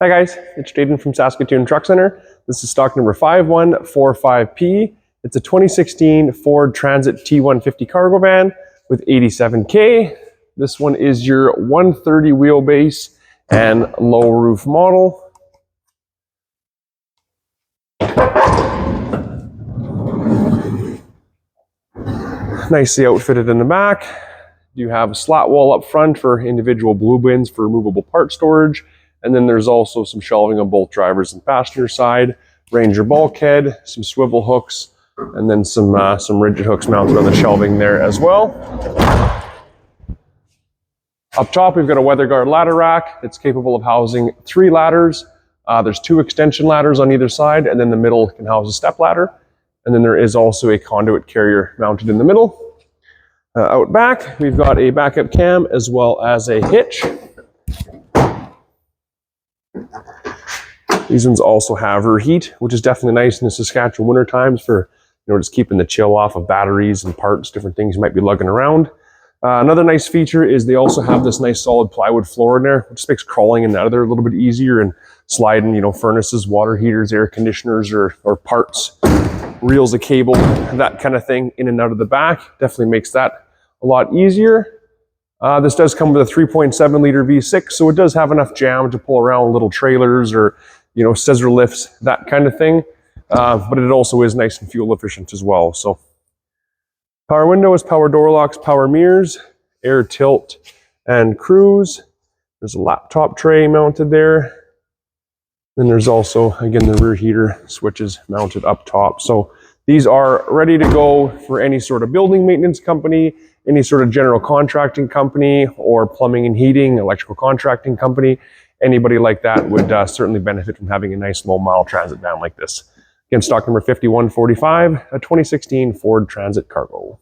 Hi guys, it's Jaden from Saskatoon Truck Center. This is stock number 5145P. It's a 2016 Ford Transit T150 cargo van with 87K. This one is your 130 wheelbase and low roof model. Nicely outfitted in the back. You have a slat wall up front for individual blue bins for removable part storage. And then there's also some shelving on both driver's and passenger side, Ranger bulkhead, some swivel hooks, and then some rigid hooks mounted on the shelving there as well. Up top, we've got a weather guard ladder rack. It's capable of housing 3 ladders. There's 2 extension ladders on either side, and then the middle can house a step ladder. And then there is also a conduit carrier mounted in the middle. Out back, we've got a backup cam as well as a hitch. These ones also have rear heat, which is definitely nice in the Saskatchewan winter times for, just keeping the chill off of batteries and parts, different things you might be lugging around. Another nice feature is they also have this nice solid plywood floor in there, which makes crawling in and out of there a little bit easier and sliding, furnaces, water heaters, air conditioners, or parts, reels of cable, that kind of thing in and out of the back. Definitely makes that a lot easier. This does come with a 3.7 liter V6, so it does have enough jam to pull around little trailers or, scissor lifts, that kind of thing. But it also is nice and fuel efficient as well. So power windows, power door locks, power mirrors, air tilt and cruise. There's a laptop tray mounted there. Then there's also, again, the rear heater switches mounted up top. So these are ready to go for any sort of building maintenance company, any sort of general contracting company, or plumbing and heating, electrical contracting company. Anybody like that would certainly benefit from having a nice low mile transit van like this. Again, stock number 5145, a 2016 Ford Transit Cargo.